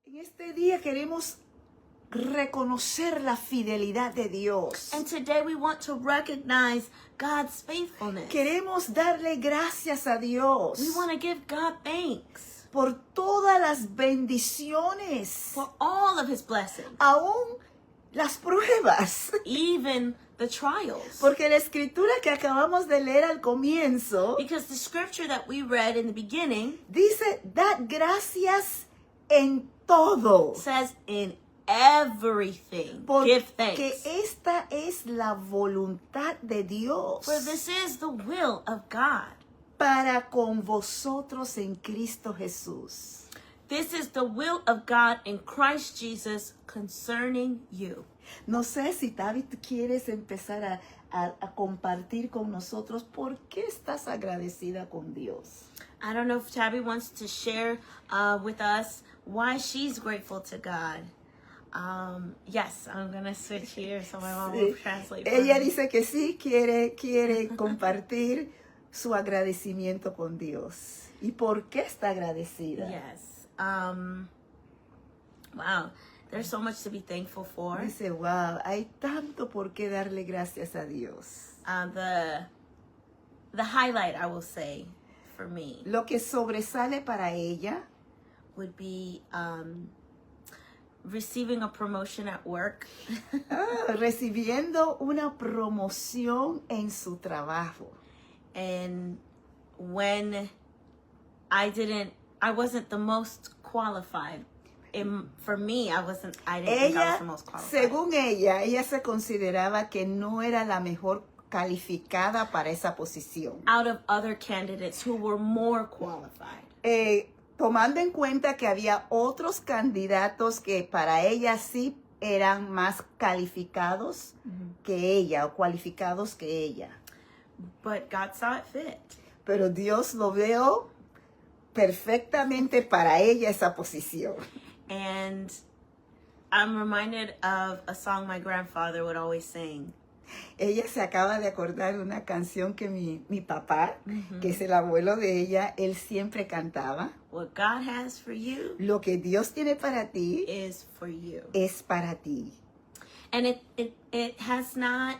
En este día queremos reconocer la fidelidad de Dios. And today we want to recognize God's faithfulness. Queremos darle gracias a Dios We want to give God thanks por todas las bendiciones, for all of His blessings, aún las pruebas. even the trials. Porque la escritura que acabamos de leer al comienzo Because the scripture that we read in the beginning dice, dad gracias en todo. says, in everything, give Porque thanks. esta es la voluntad de Dios For this is the will of God. para con vosotros en Cristo Jesús. This is the will of God in Christ Jesus concerning you. No sé si David quieres empezar a compartir con nosotros por qué estás agradecida con Dios. I don't know if Tabby wants to share with us why she's grateful to God. Yes, I'm going to switch here so my mom will translate for Ella me. dice que sí quiere compartir su agradecimiento con Dios. ¿Y por qué está agradecida? Yes. Wow. There's so much to be thankful for. Dice, wow, hay tanto por qué darle gracias a Dios. The highlight, I will say, for me, Lo que sobresale para ella would be receiving a promotion at work. recibiendo una promoción en su trabajo. And when I wasn't the most qualified. For me, I didn't think I was Ella, the most qualified. según ella se consideraba que no era la mejor calificada para esa posición. Out of other candidates who were more qualified. Tomando en cuenta que había otros candidatos que para ella sí eran más calificados que ella o cualificados que ella. But God saw it fit. Pero Dios lo vio perfectamente para ella esa posición. And I'm reminded of a song my grandfather would always sing. Ella se acaba de acordar de una canción que mi papá, que es el abuelo de ella, él siempre cantaba. What God has for you Lo que Dios tiene para ti is for you. es para ti. And it has not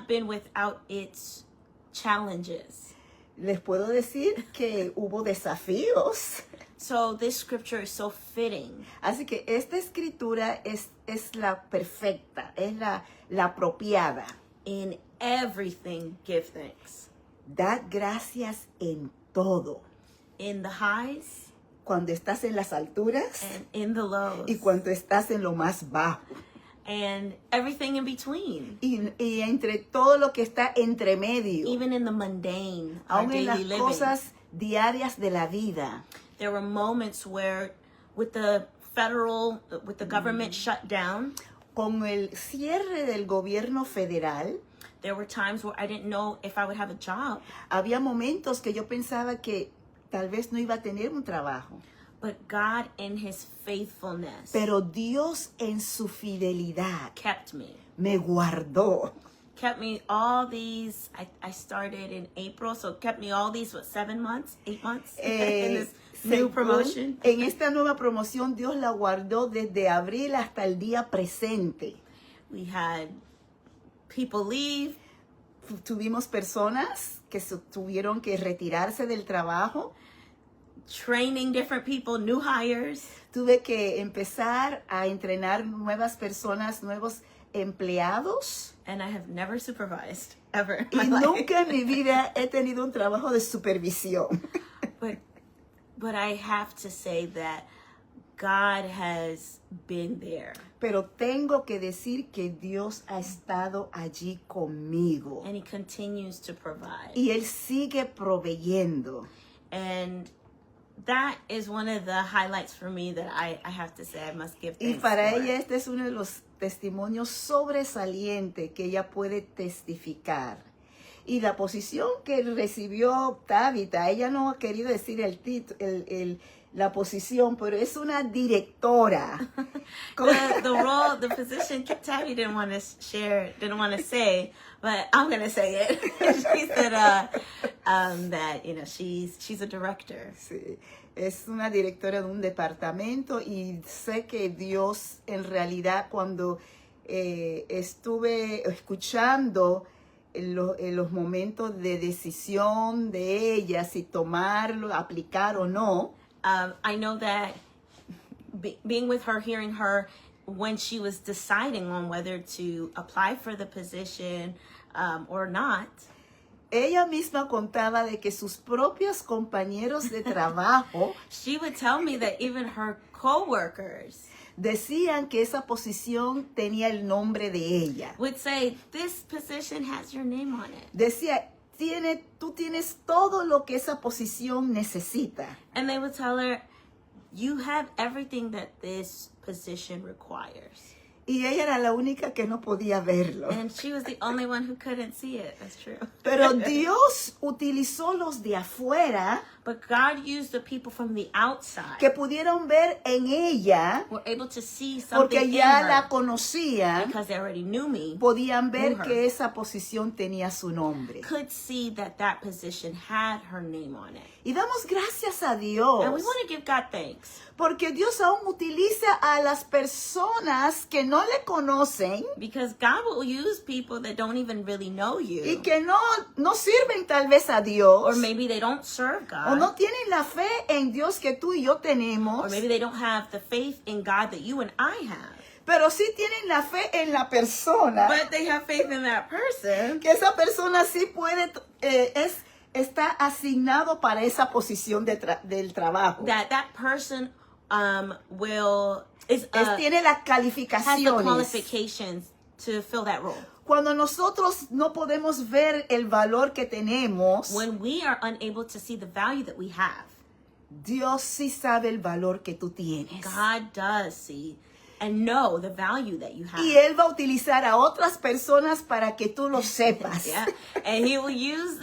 been without its challenges. Les puedo decir que hubo desafíos. So this scripture is so fitting. Así que esta escritura es la perfecta, es la apropiada. In everything, give thanks. Dad gracias en todo. In the highs Cuando estás en las alturas and in the lows. y cuando estás en lo más bajo. And everything in between. Y entre todo lo que está entre medio. Even in the mundane, our Aún en las daily living. cosas diarias de la vida. There were moments where with the government shut down, Con el cierre del gobierno federal, there were times where I didn't know if I would have a job. había momentos que yo pensaba que tal vez no iba a tener un trabajo. But God in His faithfulness Pero Dios en su fidelidad kept me. me guardó. Kept me all these, I started in April, so kept me all these, 8 months in this new Según, promotion. en esta nueva promoción, Dios la guardó desde abril hasta el día presente. We had people leave. Tuvimos personas que tuvieron que retirarse del trabajo. Training different people, new hires. Tuve que empezar a entrenar nuevas personas, nuevos empleados. And I have never supervised, ever in Y my life. nunca en mi vida he tenido un trabajo de supervisión. But I have to say that God has been there. Pero tengo que decir que Dios ha estado allí conmigo. And He continues to provide. Y Él sigue proveyendo. And that is one of the highlights for me that I have to say I must give Y thanks para for. ella este es uno de los testimonios sobresalientes que ella puede testificar. Y la posición que recibió Tabitha, ella no ha querido decir la posición, pero es una directora. The role, the position, Tabby didn't want to say, but I'm going to say it. She said that, she's a director. Sí. Es una directora de un departamento y sé que Dios en realidad cuando estuve escuchando en los momentos de decisión de ella, si tomarlo, aplicar o no, I know that being with her, hearing her when she was deciding on whether to apply for the position or not, ella misma contaba de que sus propios compañeros de trabajo she would tell me that even her coworkers decían que esa posición tenía el nombre de ella. would say, this position has your name on it. Decía, tú tienes todo lo que esa posición necesita. And they would tell her, you have everything that this position requires. Y ella era la única que no podía verlo. And she was the only one who couldn't see it. That's true. Pero Dios utilizó los de afuera But God used the people from the outside que pudieron ver en ella, were able to see something porque in ya her la conocían, because they already knew me, podían ver knew her. que esa posición tenía su nombre. could see that that position had her name on it. Y damos gracias a And we Dios, want to give God thanks porque Dios aún utiliza a las personas que no le conocen because God will use people that don't even really know y you, que no sirven tal vez a Dios, or maybe they don't serve o God, no tienen la fe en Dios que tú y yo tenemos, or maybe they don't have the faith in God that you and I have, pero sí tienen la fe en la persona, but they have faith in that person. que esa persona sí puede, está asignado para esa posición del trabajo. That person Tiene las has the calificaciones. qualifications to fill that role. Cuando nosotros no podemos ver el valor que tenemos, When we are unable to see the value that we have, Dios sí sabe el valor que tú tienes. God does see and know the value that you have. Y Él va a utilizar a otras personas para que tú lo sepas. Yeah. And he will use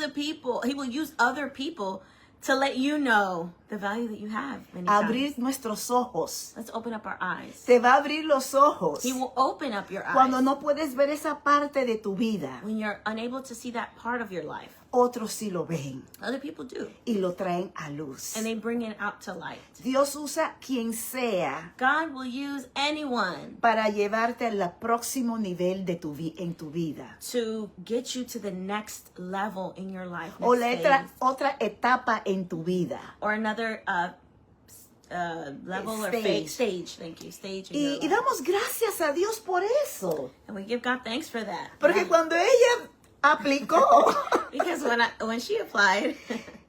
other people to let you know the value that you have. Many Abrir times. nuestros ojos. Let's open up our eyes. Te va a abrir los ojos He will open up your cuando eyes no puedes ver esa parte de tu vida. when you're unable to see that part of your life. Otros sí lo ven Other people do. y lo traen a luz. And they bring it out to light. Dios usa quien sea God will use anyone para llevarte al próximo nivel de en tu vida. to get you to the next level in your life. O next la phase, otra etapa en tu vida. or another level or Stage. stage. Thank you. Stage in Y your life. damos gracias a Dios por eso. And we give God thanks for that. Porque Yeah. cuando ella aplicó, Because when she applied,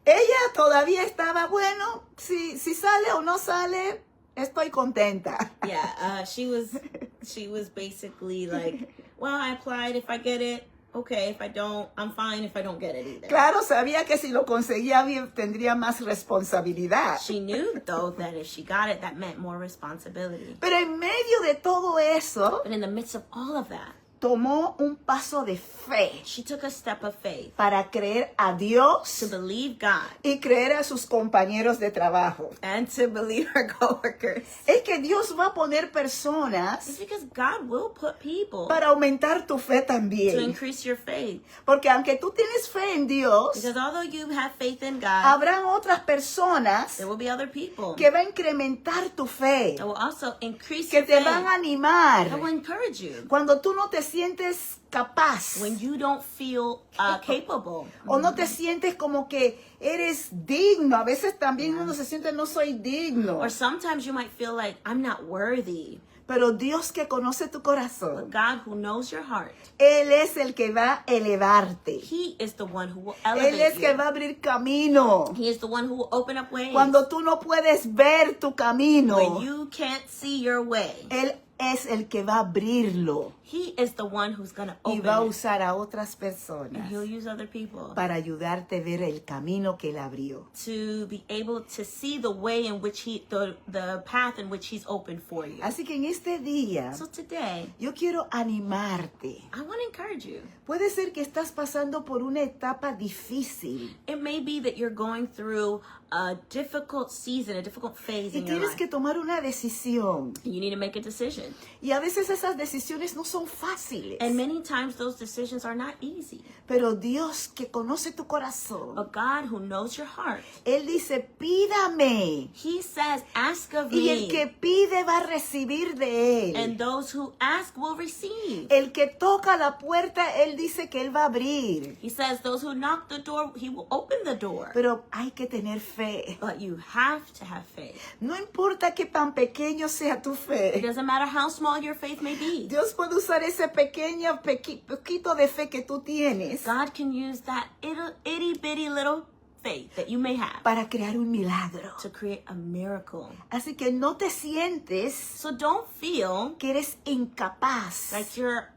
ella todavía estaba, bueno, si sale o no sale, estoy contenta. yeah, she was basically like, well, I applied. If I get it, okay. If I don't, I'm fine. If I don't get it either. Claro, sabía que si lo conseguía bien tendría más responsabilidad. She knew though that if she got it, that meant more responsibility. Pero en medio de todo eso, But in the midst of all of that, tomó un paso de fe she took a step of faith para creer a Dios to believe God y creer a sus compañeros de trabajo. and to believe her coworkers. Es que Dios va a poner It's personas because God will put people para aumentar tu fe to también. increase your faith. Porque aunque tú tienes fe en Dios, Because although you have faith in God, habrán otras personas there will be other people que va a incrementar tu fe, that will also increase que your te faith, van a animar that will encourage you cuando tú no te sientes capaz when you don't feel capable. o no te sientes como que eres digno. A veces también uno se siente no soy digno. Or sometimes you might feel like, I'm not worthy. Pero Dios que conoce tu But corazón, God, who knows your heart, Él es el que va a elevarte. He is the one who will Él elevate es que you. va a abrir camino. He is the one who will open up ways Cuando tú no puedes ver tu camino, when you can't see your way. Él es el que va a abrirlo He is the one who's going to y open va a it. usar a otras And personas He'll use other people para ayudarte a ver el camino que Él abrió. to be able to see the way in which the path in which He's opened for you. Así que en este día, So today, yo quiero animarte. I want to encourage you. Puede ser que estás pasando por una etapa difícil. It may be that you're going through a difficult season, a difficult phase Y in your tienes life. que tomar una decisión. You need to make a decision. Y a veces esas decisiones no son fáciles. And many times those decisions are not easy. Pero Dios que conoce tu corazón, But God, who knows your heart, Él dice, pídame. He says, ask of Y el me. que pide va a recibir de Él. And those who ask will receive. El que toca la puerta, Él dice que Él va a abrir. He says, those who knock the door, He will open the door. Pero hay que tener fe. But you have to have faith. No importa que tan pequeño sea tu It fe. doesn't matter how small your faith may be. Dios puede usar ese poquito de fe que tú tienes God can use that itty bitty little faith that you may have para crear un milagro. to create a miracle. Así que no te sientes So don't feel que eres incapaz like you're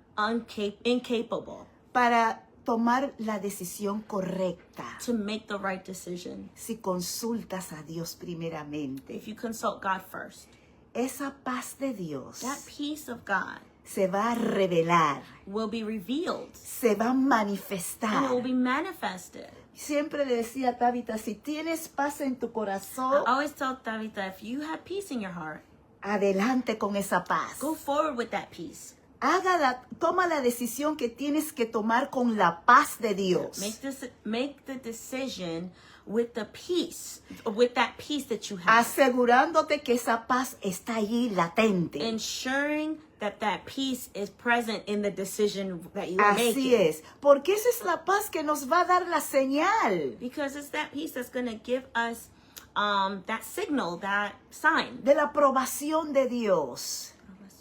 incapable para tomar la decisión correcta to make the right decision si consultas a Dios primeramente. if you consult God first. Esa paz de Dios That peace of God se va a revelar, will be revealed se va a and it manifestar. will be manifested. Siempre le decía a Tabitha, si tienes paz en tu I corazón, always tell Tabitha, if you have peace in your heart, adelante con esa paz. go forward with that peace. Toma la decisión que tienes que tomar con la paz de Dios. Make the decision with the peace, with that peace that you have. Asegurándote que esa paz está allí latente. Ensuring that that peace is present in the decision that you are Así making. es, porque esa es la paz que nos va a dar la señal Because it's that peace that's going to give us that signal, that sign. de la aprobación de Dios.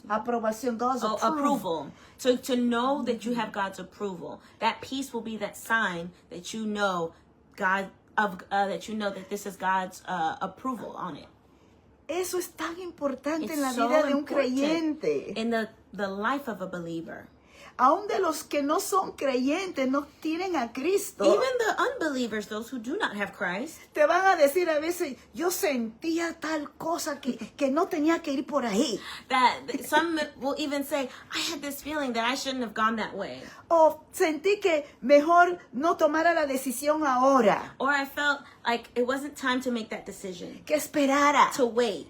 Aprobación, God's Approval. So to know that you have God's approval. That peace will be that sign that you know that this is God's approval on it. Eso es tan importante It's en la so vida de un important creyente. in the life of a believer. Aún de los que no son creyentes, no tienen a Cristo. Even the unbelievers, those who do not have Christ, Te van a decir a veces, yo sentía tal cosa que no tenía que ir por ahí. that some will even say, I had this feeling that I shouldn't have gone that way. O sentí que mejor no tomara la decisión ahora, Or I felt like it wasn't time to make that decision, que esperara. to wait.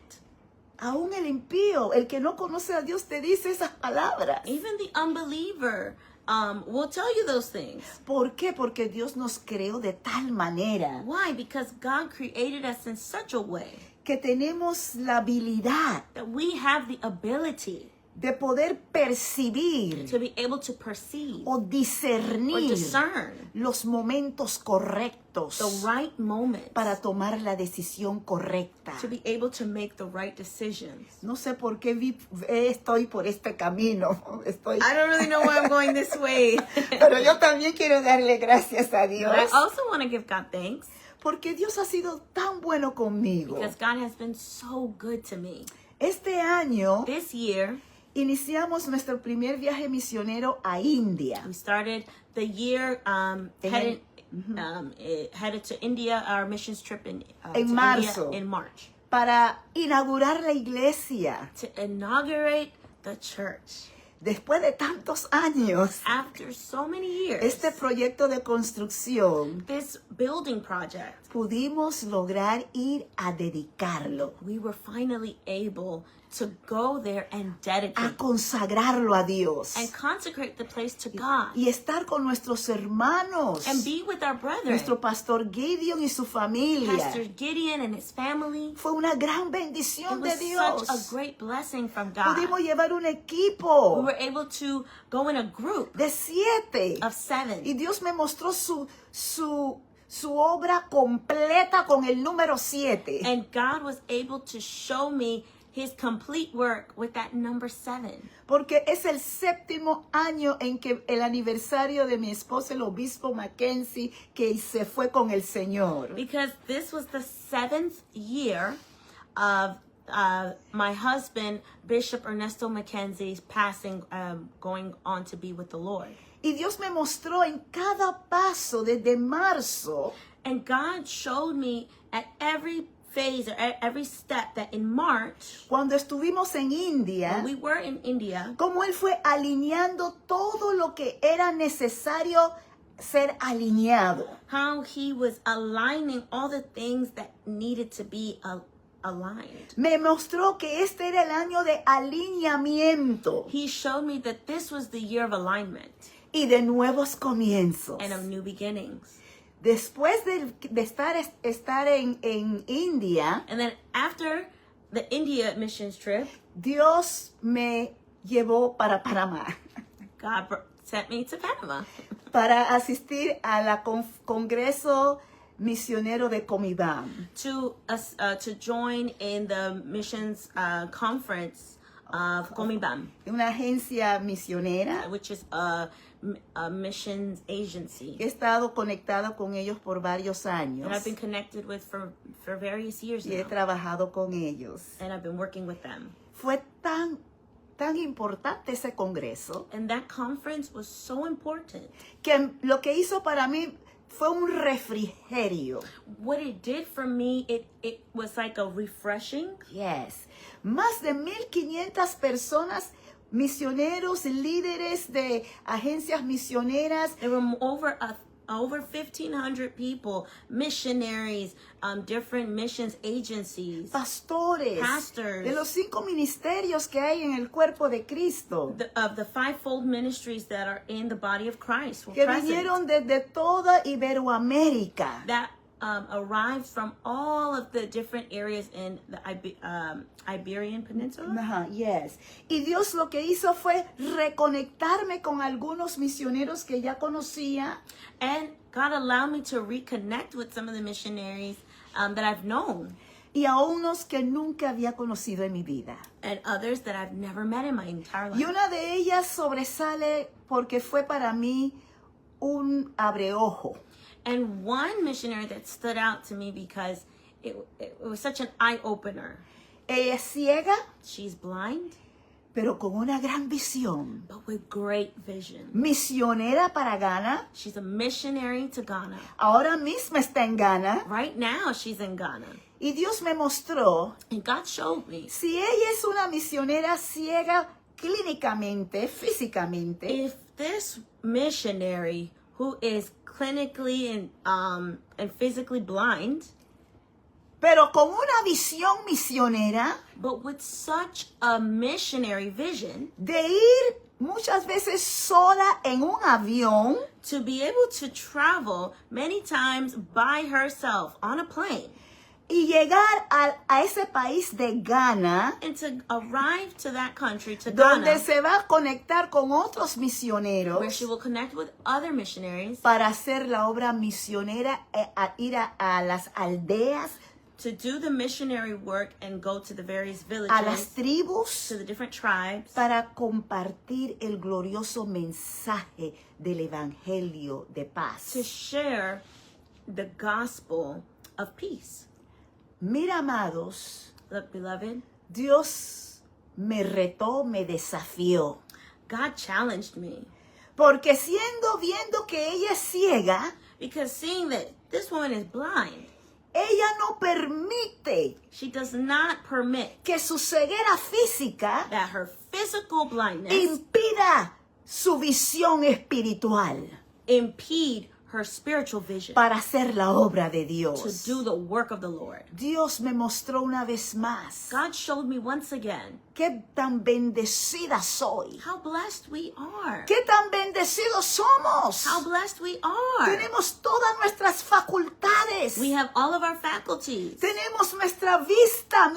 Aún el impío, el que no conoce a Dios, te dice esas palabras. Even the unbeliever will tell you those things. ¿Por qué? Porque Dios nos creó de tal manera Why? Because God created us in such a way que tenemos la habilidad that we have the ability de poder percibir to be able to perceive o or discernir discern los momentos correctos the right moments para tomar la decisión correcta. to be able to make the right decisions. No sé por qué estoy por este camino. I don't really know why I'm going this way. Pero yo también quiero darle gracias a Dios. But I also want to give God thanks Porque Dios ha sido tan bueno conmigo. because God has been so good to me. Este año This year, iniciamos nuestro primer viaje misionero a India. we started the year headed to India, our missions trip En to marzo. India in March, Para inaugurar la iglesia. to inaugurate the church. Después de tantos años, After so many years, este proyecto de construcción, this building project, pudimos lograr ir a dedicarlo, we were finally able to go there and a dedicate consagrarlo a Dios and consecrate the place to God y estar con nuestros hermanos, and be with our brethren, nuestro pastor Gideon y su familia. Pastor Gideon and his family. Fue una gran It bendición de was Dios. such a great blessing from God. Pudimos llevar un We equipo were able to go in a group de 7 of 7. y Dios me mostró su obra completa con el número 7. And God was able to show me his complete work with that number 7. Porque es el 7º año en que el aniversario de mi esposo, el obispo Mackenzie, que se fue con el Señor. Because this was the 7th year of my husband, Bishop Ernesto Mackenzie's passing, going on to be with the Lord. Y Dios me mostró en cada paso desde marzo And God showed me at every phase or at every step that in March, cuando estuvimos en India, when we were in India, cómo Él fue alineando todo lo que era necesario ser alineado. how he was aligning all the things that needed to be aligned. Me mostró que este era el año de alineamiento He showed me that this was the year of alignment y de nuevos comienzos. and of new beginnings. Después de estar en India, And then after the India missions trip, Dios me llevó para Panamá God sent me to Panama para asistir a la Congreso Misionero de Comibam. to join in the missions conference of Comibam, Una agencia misionera. which is a missions agency He estado conectado con ellos por varios años that I've been connected with for various years y he now, trabajado con ellos. and I've been working with them. Fue tan importante ese congreso And that conference was so important. que lo que hizo para mí fue un refrigerio. What it did for me, it was like a refreshing. Yes. Más de 1,500 personas, misioneros, líderes de agencias misioneras, There were over 1,500 people, missionaries, different missions agencies, pastores, Pastors. de los 5 ministerios que hay en el cuerpo de Cristo, of the fivefold ministries that are in the body of Christ were que present, vinieron desde toda Iberoamérica. that arrived from all of the different areas in the Iberian Peninsula. Ajá, yes. Y Dios lo que hizo fue reconectarme con algunos misioneros que ya conocía And God allowed me to reconnect with some of the missionaries that I've known, y a unos que nunca había conocido en mi vida. and others that I've never met in my entire Y life. una de ellas sobresale porque fue para mí un abreojo. And one missionary that stood out to me because it was such an eye-opener. Ella es ciega, She's blind, pero con una gran visión. but with great vision. Misionera para Ghana. She's a missionary to Ghana. Ahora mismo está en Ghana. Right now, she's in Ghana. Y Dios me mostró, And God showed me, si ella es una misionera ciega clínicamente, físicamente, if this missionary who is clinically and physically blind, pero con una visión misionera but with such a missionary vision, de ir muchas veces sola en un avión, to be able to travel many times by herself on a plane, y llegar a ese país de Ghana, and to arrive to that country, to donde Ghana, se va a conectar con otros misioneros where she will connect with other missionaries para hacer la obra misionera, a ir a las aldeas, to do the missionary work and go to the various a las villages, tribus, to the different tribes, para compartir el glorioso mensaje del Evangelio de to paz. share the gospel of peace. Mira, amados, Look, beloved, Dios me retó, me desafió. God challenged me, Porque viendo que ella es ciega, because seeing that this woman is blind, ella no permite she does not permit que su ceguera física that her physical blindness impida su visión espiritual impede her spiritual vision para hacer la obra de to Dios. do the work of the Lord. Dios me mostró una vez más God showed me once again qué tan bendecida soy, how blessed we are. qué tan bendecidos somos. How blessed we are. Tenemos todas nuestras facultades. We have all of our faculties. Tenemos nuestra vista,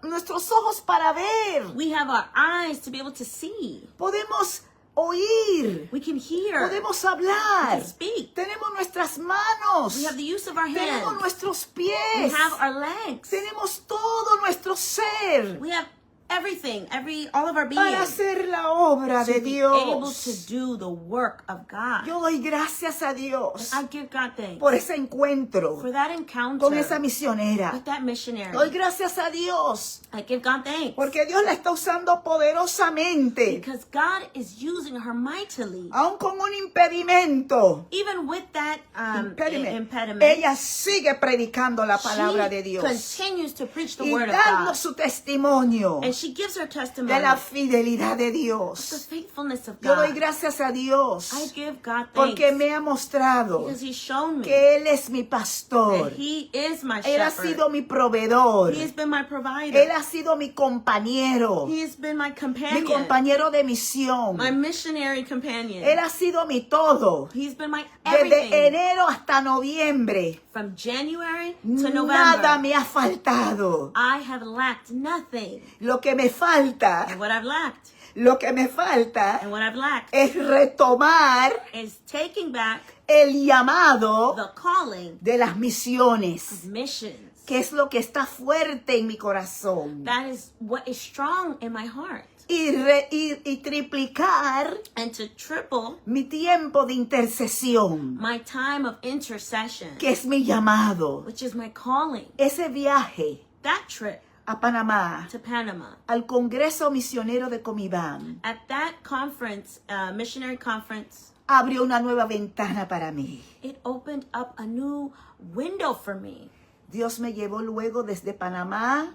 nuestros ojos para ver. We have our eyes to be able to see. Podemos oír. We can hear. Podemos We hablar. can speak. Tenemos nuestras manos. We have the use of our Tenemos hands. nuestros We pies. have our legs. Tenemos todo nuestro ser We have everything, all of our being para hacer la obra to de be able to Dios. do the work of God. Yo doy gracias a Dios I give God thanks por ese encuentro for that encounter con esa misionera. with that missionary. Doy gracias a Dios I give God thanks porque Dios la está usando poderosamente, because God is using her mightily. aun con un impedimento. Even with that impediment, Ella sigue predicando la palabra de she Dios continues to preach the y word of dando God. su testimonio And she gives her de testimony la fidelidad de of the Dios. faithfulness of Yo doy God. gracias a Dios I give God porque thanks me ha mostrado because He's shown me que Él es mi pastor. that He is my Él ha shepherd. sido mi proveedor. He has been my provider. Él ha sido mi compañero. He has been my Mi companion, compañero de misión. my missionary companion. Él ha sido mi todo. He's been my Desde everything. enero hasta noviembre. From January to Nada November, me ha faltado. I have lacked nothing. Lo que me falta, And what I've lacked, lo que me falta and what I've lacked, es retomar is taking back el llamado the calling de las of misiones, missions. que es lo que está fuerte en mi corazón. That is what is strong in my heart. Y triplicar And to triple mi tiempo de intercesión, my time of intercession, que es mi llamado. which is my calling. Ese viaje That trip a Panamá, to Panama, al Congreso Misionero de Comibán, at that conference, missionary conference, abrió una nueva ventana para mí. it opened up a new window for me. Dios me llevó luego desde Panamá,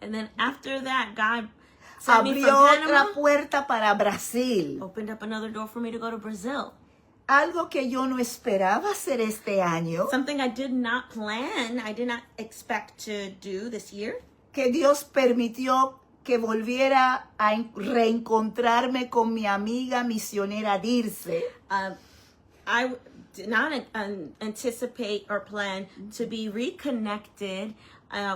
And then after that, God sent me from abrió otra Panama, puerta para Brasil. opened up another door for me to go to Brazil. Algo que yo no esperaba hacer este año, Something I did not plan, I did not expect to do this year. que Dios permitió que volviera a reencontrarme con mi amiga misionera Dirce. I did not anticipate or plan to be reconnected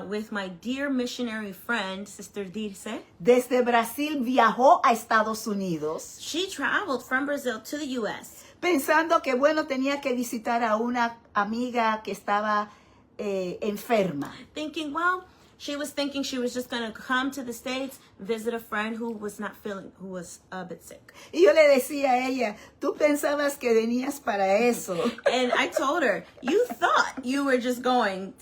with my dear missionary friend, Sister Dirce. Desde Brasil viajó a Estados Unidos, She traveled from Brazil to the U.S. pensando que, bueno, tenía que visitar a una amiga que estaba enferma. Thinking, well, she was thinking she was just going to come to the States, visit a friend who was not feeling, who was a bit sick. Y yo le decía a ella, tú pensabas que venías para eso, And I told her, you thought you were just going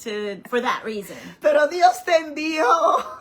for that reason. pero Dios te envió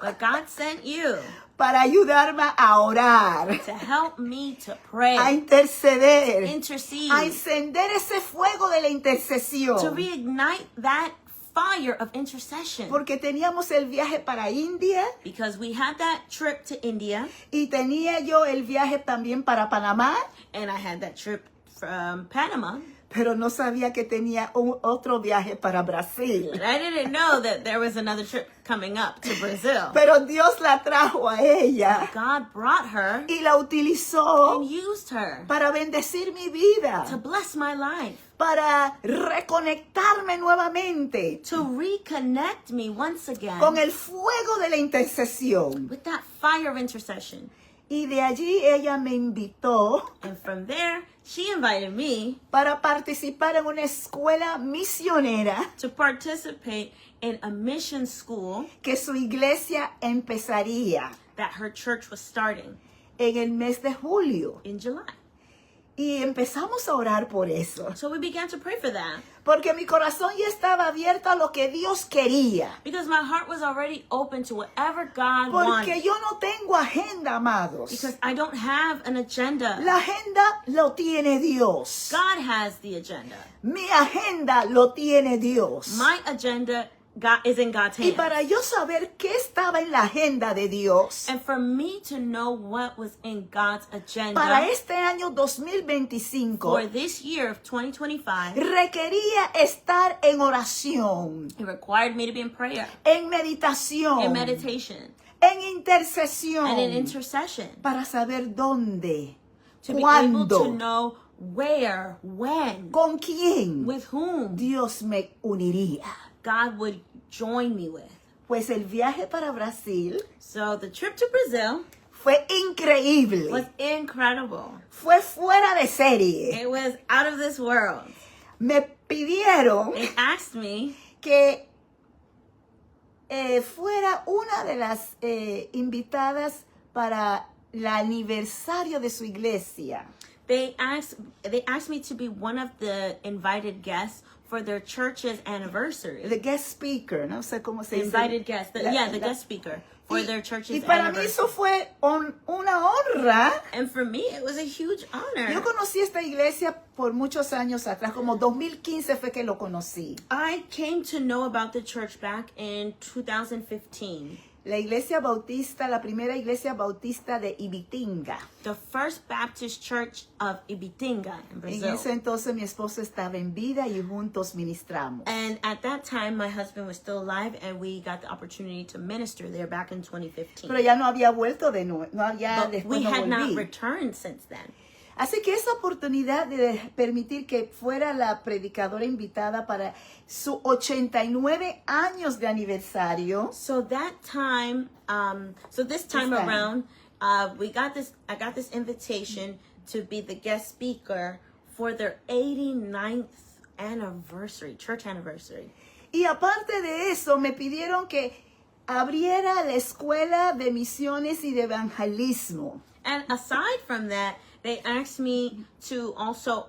But God sent you para ayudarme a orar, to help me to a pray, interceder, intercede, a encender ese fuego de la to intercesión. reignite that fire of intercession. Porque teníamos el viaje para India Because we had that trip to India, y tenía yo el viaje también para Panamá, and I had that trip from Panama, pero no sabía que tenía otro viaje para Brasil. but I didn't know that there was another trip coming up to Brazil. Pero Dios la trajo a ella God brought her y la utilizó and used her para bendecir mi to vida, bless my life, para reconectarme nuevamente to reconnect me once again con el fuego de la intercesión. with that fire of intercession. Y de allí ella me invitó And from there, she invited me para participar en una escuela misionera to participate in a mission school que su iglesia empezaría that her church was starting en el mes de julio. in July. Y empezamos a orar por eso, So we began to pray for that porque mi corazón ya estaba abierto a lo que Dios quería. because my heart was already open to whatever God Porque wanted. yo no tengo agenda, amados. Because I don't have an agenda. La agenda lo tiene Dios. God has the agenda. Mi agenda lo tiene Dios. My agenda is in God's Y hands. para yo saber qué estaba en la agenda de Dios, And for me to know what was in God's agenda para este año for 2025, this year of 2025, requería estar en oración, it required me to be in prayer, en meditación, in meditation, en intercesión, and in intercession para saber dónde, to be able to cuándo, know where, when, con quién with whom Dios me uniría. God would join me with. Pues el viaje para Brasil So the trip to Brazil fue increíble. was incredible. Fue fuera de serie. It was out of this world. Me pidieron They asked me que fuera una de las invitadas para el aniversario de su iglesia. They asked me to be one of the invited guests for their church's anniversary. The guest speaker, no sé cómo se dice. Invited guest, the La- guest speaker for their church's y para mí eso anniversary. fue una honra. And for me, it was a huge honor. Yo conocí esta iglesia por muchos años atrás, como 2015 fue que lo conocí. I came to know about the church back in 2015. la iglesia bautista, la primera iglesia bautista de Ibitinga. The First Baptist Church of Ibitinga in En Brazil. ese entonces mi esposo estaba en vida y juntos ministramos. And at that time, my husband was still alive, and we got the opportunity to minister there back in 2015. Pero ya no había vuelto de nuevo, But después we no had not volví. returned since then. Así que esa oportunidad de permitir que fuera la predicadora invitada para su 89 años de aniversario, So that time, this time time. around, I got this invitation to be the guest speaker for their 89th anniversary, church anniversary. y aparte de eso me pidieron que abriera la escuela de misiones y de evangelismo. And aside from that, they asked me to also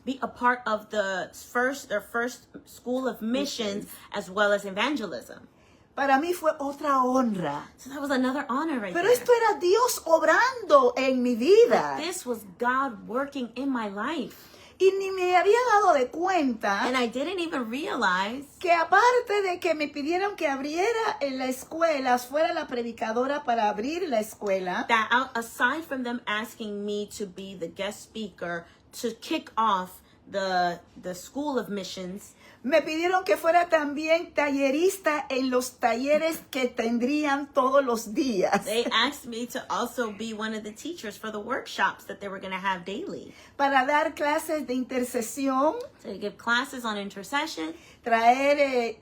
be a part of their first school of missions as well as evangelism. Para mí fue otra honra. So that was another honor right Pero there. esto era Dios obrando en mi vida. This was God working in my life. Y ni me había dado de cuenta And I didn't even realize que aparte de que me pidieron que abriera en la escuela, fuera la predicadora para abrir la escuela, that aside from them asking me to be the guest speaker to kick off the school of missions, me pidieron que fuera también tallerista en los talleres que tendrían todos los días. they asked me to also be one of the teachers for the workshops that they were going to have daily. Para dar clases de intercesión, To give classes on intercession, traer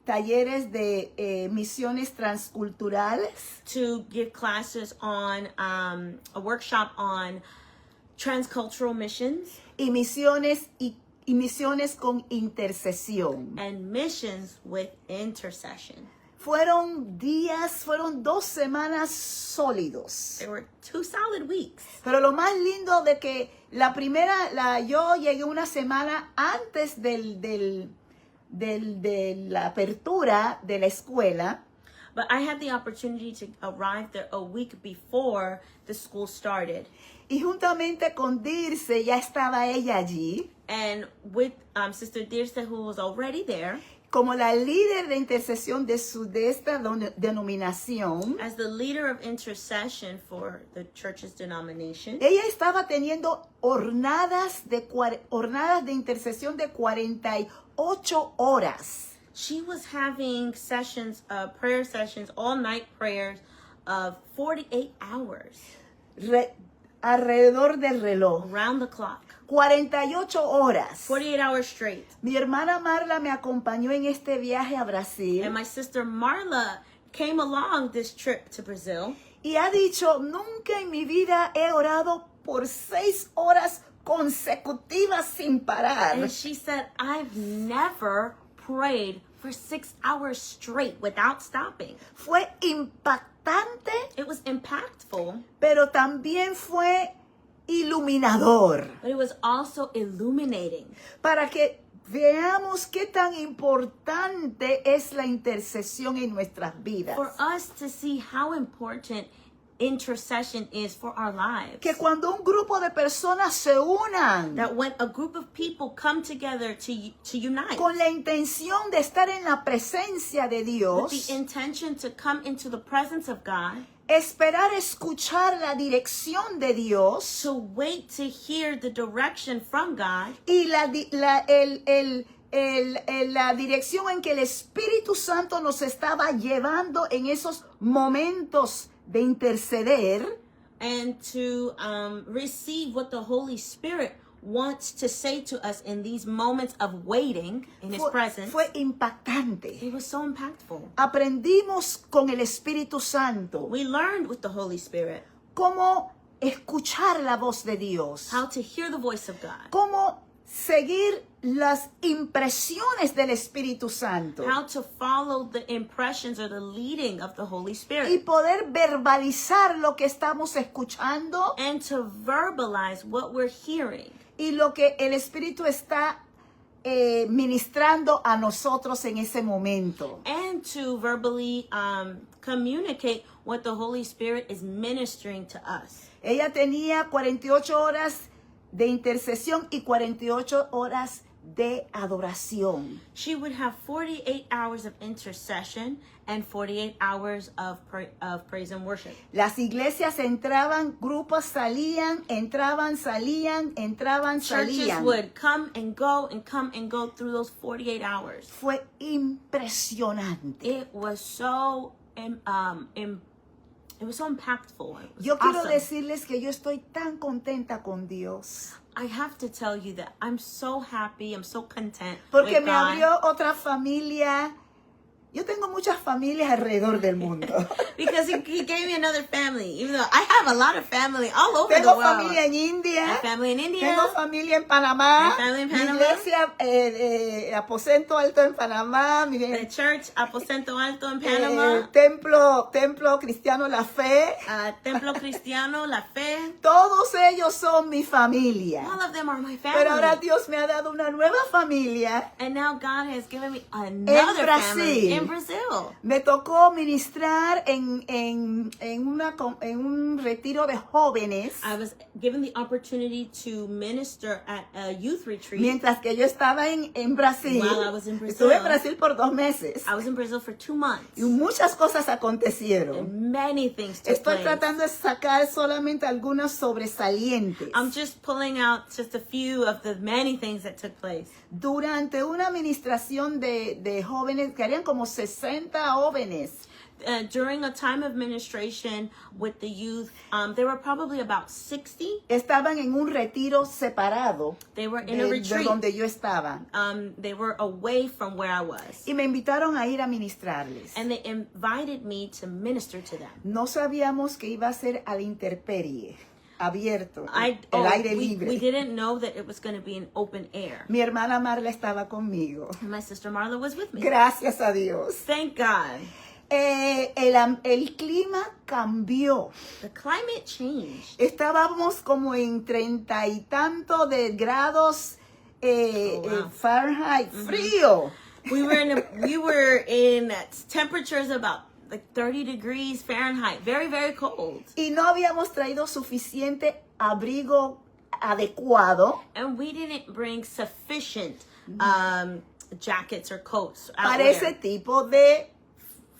talleres de misiones transculturales, to give classes on a workshop on transcultural missions, y misiones con intercesión. and missions with intercession. Fueron 2 semanas sólidos. They were 2 solid weeks. Pero lo más lindo de que yo llegué una semana antes de la apertura de la escuela. But I had the opportunity to arrive there a week before the school started. Y juntamente con Dirce ya estaba ella allí, And with Sister Dirce, who was already there, como la líder de intercesión de esta denominación. as the leader of intercession for the church's denomination. Ella estaba teniendo jornadas de intercesión de 48 horas. She was having sessions, prayer sessions, all-night prayers of 48 hours Alrededor del reloj. around the clock, 48 horas. 48 hours straight. Mi hermana Marla me acompañó en este viaje a Brasil And my sister Marla came along this trip to Brazil. y ha dicho, nunca en mi vida he orado por 6 horas consecutivas sin parar. And she said, I've never prayed for 6 hours straight without stopping. Fue impactante, It was impactful, pero también fue iluminador but it was also illuminating para que veamos qué tan importante es la intercesión en nuestras vidas. for us to see how important intercession is for our lives. Que cuando un grupo de personas se unan That when a group of people come together to unite con la intención de estar en la presencia de with Dios, the intention to come into the presence of God, esperar escuchar la dirección de Dios to wait to hear the direction from God, y la dirección en que el Espíritu Santo nos estaba llevando en esos momentos de interceder, and to receive what the Holy Spirit wants to say to us in these moments of waiting in His presence. fue impactante. It was so impactful. Aprendimos con el Espíritu Santo We learned with the Holy Spirit cómo escuchar la voz de Dios, how to hear the voice of God, cómo seguir las impresiones del Espíritu Santo how to follow the impressions or the leading of the Holy y Spirit, poder verbalizar lo que estamos escuchando and to verbalize what we're hearing y lo que el Espíritu está ministrando a nosotros en ese momento. and to verbally communicate what the Holy Spirit is ministering to us. Ella tenía 48 horas de intercesión y 48 horas de adoración. She would have 48 hours of intercession and 48 hours of praise and worship. Las iglesias entraban, grupos salían, entraban, salían, entraban, Churches salían. would come and go through those 48 hours. Fue impresionante. It was so it was so impactful. It was Yo quiero awesome. decirles que yo estoy tan contenta con Dios. I have to tell you that I'm so happy, I'm so content Porque with me God. abrió otra familia. Yo tengo muchas familias alrededor del mundo. Because he gave me another family, even though I have a lot of family all over the Tengo world. familia en I India. have family in India. Tengo familia en Panamá. My family in Mi Panama. iglesia, Aposento Alto en Panamá. The church Aposento Alto in Panama. Templo Cristiano La Fe. Templo Cristiano, La Fe. Todos ellos son mi familia. All of them are my Pero ahora family. Dios me ha dado una nueva familia. And now God has given me another family Brasil. in Brazil. Me tocó ministrar en un retiro de jóvenes I was given the opportunity to minister at a youth retreat. mientras que yo estaba en Brasil. While I was in Brazil. Estuve en Brasil por 2 meses I was in Brazil for 2 months. y muchas cosas acontecieron. And many things took Estoy place. tratando de sacar solamente algunas sobresalientes. I'm just pulling out just a few of the many things that took place. Durante una administración de jóvenes, que harían como 60 jóvenes, During a time of ministration with the youth, there were probably about 60. estaban en un retiro separado They were in a de retreat. donde yo estaba. They were away from where I was. Y me invitaron a ir a ministrarles. And they invited me to minister to them. No sabíamos que iba a ser a la intemperie, abierto, el Oh, aire we libre. didn't know that it was going to be in open air. Mi hermana Marla estaba conmigo. And my sister Marla was with me. Gracias a Dios. Thank God. El clima cambió. The climate changed. Estábamos como en 30 y tanto de grados wow. Fahrenheit, frío. We were in temperatures about like 30 degrees Fahrenheit. Very, very cold. Y no habíamos traído suficiente abrigo adecuado And we didn't bring sufficient jackets or coats para ese outwear tipo de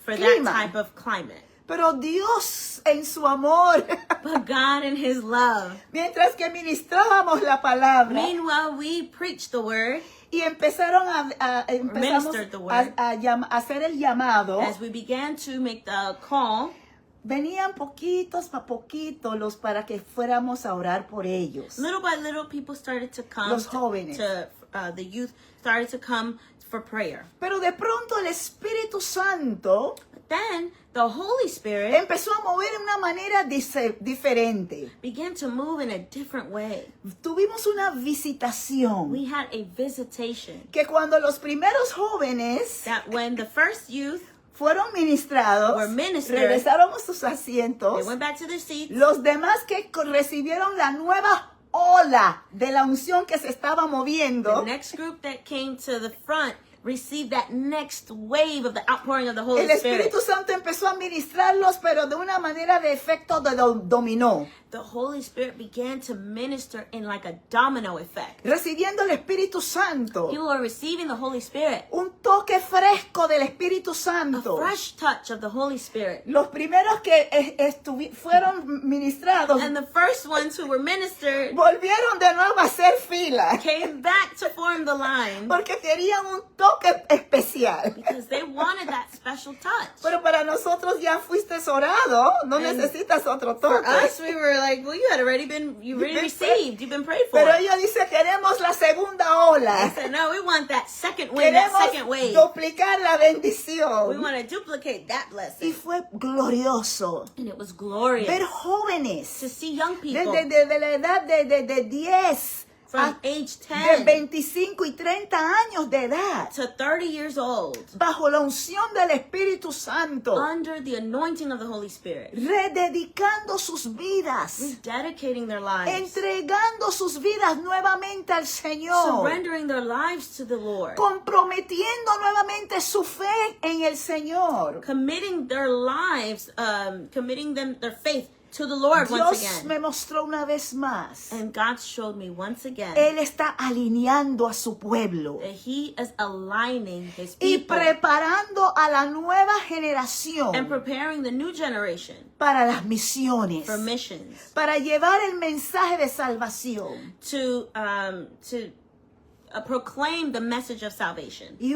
for clima. that type of climate. Pero Dios en su amor, But God in His love. mientras que ministrábamos la palabra Meanwhile, we preached the word y empezamos ministered the word. a hacer el llamado, as we began to make the call. venían poquitos a poquitos para que fuéramos a orar por ellos. Little by little, people started to come. Los jóvenes. The youth started to come for prayer. Pero de pronto el Espíritu Santo But then the Holy Spirit empezó a mover de una manera diferente. began to move in a different way. Tuvimos una visitación We had a visitation que cuando los primeros jóvenes that when the first youth, fueron ministrados, Were ministered. regresaron a sus they asientos, went back to their seats. los demás que recibieron la nueva ola de la unción que se estaba The moviendo, next group that came to the front received that next wave of the outpouring of the Holy el Spirit. Espíritu Santo empezó a ministrarlos, pero de una manera de efecto de dominó. The Holy Spirit began to minister in like a domino effect. Recibiendo el Espíritu Santo, People were receiving the Holy Spirit, un toque fresco del Espíritu a Santo. fresh touch of the Holy Spirit. Los primeros que fueron ministrados And the first ones who were ministered volvieron de nuevo a hacer fila came back to form the line porque querían un toque especial. because they wanted that special touch. Pero para nosotros ya fuiste orado, no And necesitas otro For toque. us, we were like, well, you already received, you've been prayed for. Pero ella dice, queremos la segunda I ola. said, no, we want that second wind, that second Queremos wave. duplicar la We bendición. want to duplicate that Y blessing. fue glorioso And it was glorious ver to jóvenes see young people desde la edad de 10 from age de 10 25 y 30 años de edad, to 30 years old bajo la unción del Espíritu Santo, under the anointing of the Holy Spirit, rededicando sus vidas, rededicating their lives, entregando sus vidas nuevamente al Señor, surrendering their lives to the Lord, comprometiendo nuevamente su fe en el Señor. committing their lives, committing their faith to the Lord once Dios again. me mostró una vez más. And God showed me once again Él está alineando a su pueblo that He is aligning His y people preparando a la nueva generación and preparing the new generation para las misiones, for missions, para llevar el mensaje de salvación. to proclaim the message of salvation. Y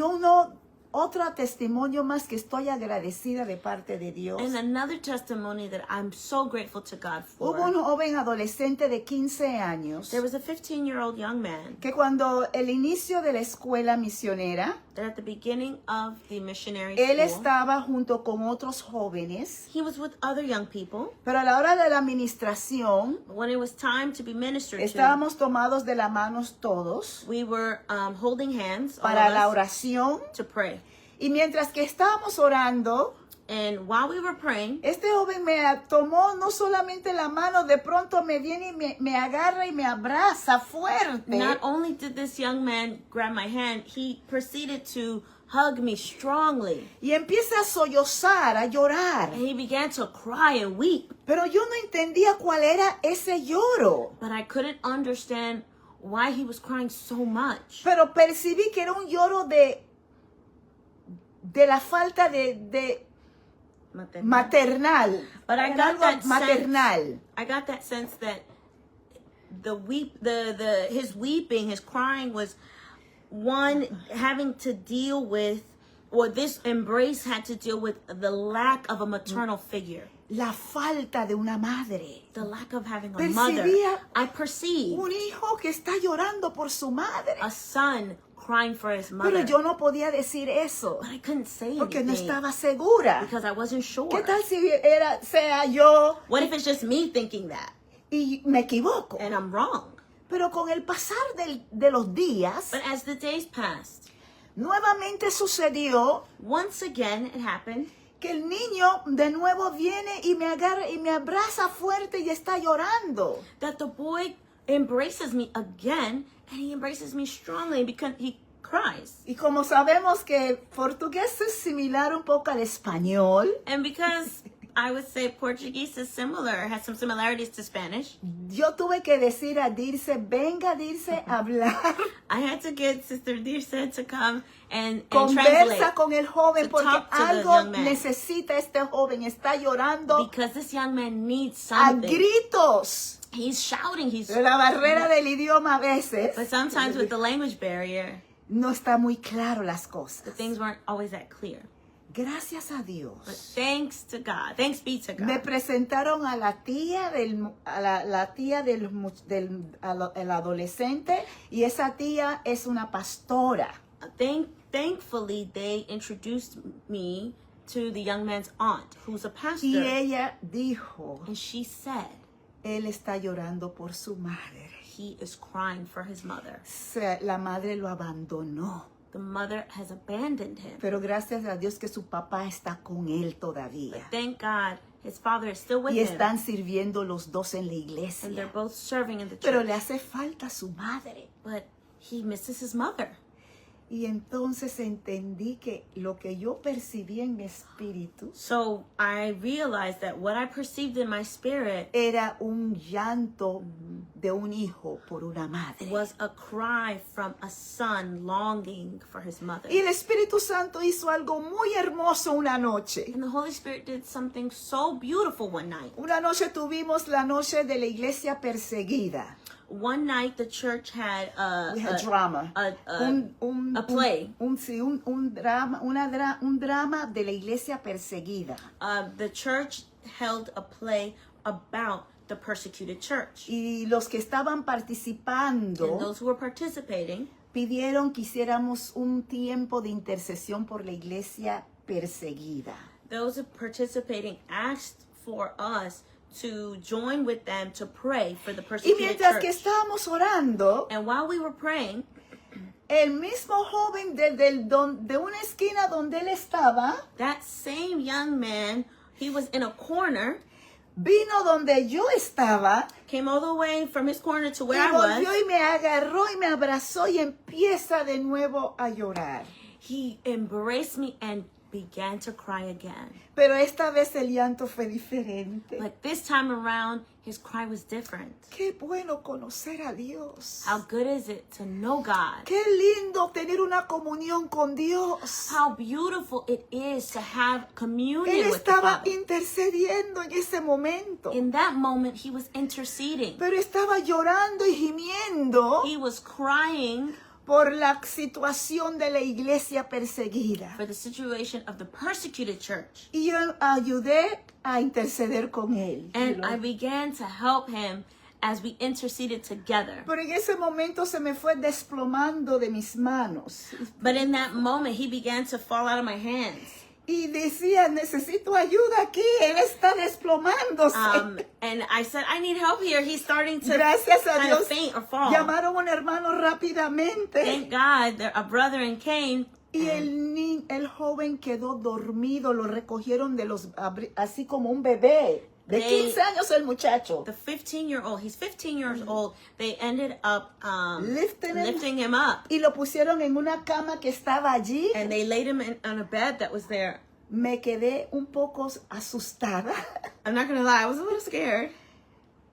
otro testimonio más que estoy agradecida de parte de Dios. And another testimony that I'm so grateful to God Hubo un for. joven adolescente de 15 años There was a 15-year-old young man que cuando el inicio de la escuela misionera, that at the beginning of the missionary él school, estaba junto con otros jóvenes, he was with other young people. pero a la hora de la administración, When it was time to be ministered to, estábamos tomados de las manos todos we were holding hands, all para of la us, oración. to pray. Y mientras que estábamos orando, And while we were praying, este joven me tomó no solamente la mano, de pronto me viene y me agarra y me abraza fuerte. not only did this young man grab my hand, he proceeded to hug me strongly. Y empieza a sollozar, a llorar. And he began to cry and weep. Pero yo no entendía cuál era ese lloro. But I couldn't understand why he was crying so much. Pero percibí que era un lloro de la falta de maternal. But I Era got algo that maternal. sense. I got that sense that his weeping, his crying was one having to deal with, or this embrace had to deal with the lack of a maternal figure. La falta de una madre. The lack of having a Percibía mother. I perceived Un hijo que está llorando por su madre. a son crying for his Pero mother. yo no podía decir eso. But I couldn't say Porque no anything estaba segura. because I wasn't sure. ¿Qué tal si sea yo What if it's just me thinking that y me equivoco? and I'm wrong? Pero con el pasar de los días, But as the days passed, nuevamente sucedió once again it happened que el niño de nuevo viene y me agarra y me abraza fuerte y está llorando. that the boy embraces me again, and he embraces me strongly because he cries. Y como sabemos que el portugués es similar un poco al español, And because I would say Portuguese is similar, has some similarities to Spanish, yo tuve que decir a Dirce, venga Dirce a hablar, I had to get Sister Dirce to come and conversa translate, con el joven to porque talk to the algo young man. necesita este joven, está llorando because this young man needs a something. gritos. He's shouting, he's La barrera del idioma a veces but sometimes with the language barrier, no está muy claro las the cosas. things weren't always that clear. Gracias a But Dios. thanks to God, thanks be to Me God. presentaron a la tía el adolescente y esa tía es una pastora. Thankfully, they introduced me to the young man's aunt, who's a pastor. Y ella dijo, And she said, él está llorando por su madre. he is crying for his mother. La madre lo abandonó. The mother has abandoned him. Pero gracias a Dios que su papá está con él todavía. Thank God, his father is still with Y him. están sirviendo los dos en la And they're iglesia. both serving in the Pero church. le hace falta su madre. But he misses his mother. Y entonces entendí que lo que yo percibí en mi espíritu So I realized that what I perceived in my spirit era un llanto de un hijo por una madre. was a cry from a son longing for his mother. Y el Espíritu Santo hizo algo muy hermoso una noche. And the Holy Spirit did something so beautiful one night. Una noche tuvimos la noche de la iglesia perseguida. One night the church had We had drama. a play. Un drama de la iglesia perseguida. The church held a play about the persecuted church. Y los que estaban And participando those who were participating pidieron que hiciéramos un tiempo de intercesión por la iglesia perseguida. those participating asked for us to join with them to pray for the Y persecuted mientras que church. estábamos orando, And while we were praying, el mismo joven de una esquina donde él estaba, that same young man, he was in a corner, vino donde yo estaba, came all the way from his corner to y where I volvió was. y me agarró y me abrazó y empieza de nuevo a llorar. He embraced me and began to cry again. Pero esta vez el llanto fue diferente. But this time around, his cry was different. Qué bueno conocer a Dios. How good is it to know God? Qué lindo tener una comunión con Dios. How beautiful it is to have Él communion with the estaba Father. intercediendo en ese momento. In that moment, he was interceding. Pero estaba llorando y gimiendo He was crying por la situación de la iglesia perseguida. for the situation of the persecuted church. Y yo ayudé a interceder con él. And I began to help him as we interceded together. Pero en ese momento se me fue desplomando de mis manos. But in that moment, he began to fall out of my hands. Y decía, necesito ayuda aquí, él está desplomándose. And I said, I need help here. He's starting to Gracias a kind of Dios, faint or fall. llamaron a un hermano rápidamente. Thank God, a brother came. Y el joven quedó dormido, lo recogieron de los, así como un bebé. De 15 años el muchacho. The 15-year-old, he's 15 years old. They ended up Lifting him up. Y lo pusieron en una cama que estaba allí. And they laid him on a bed that was there. Me quedé un poco asustada. I'm not going to lie, I was a little scared.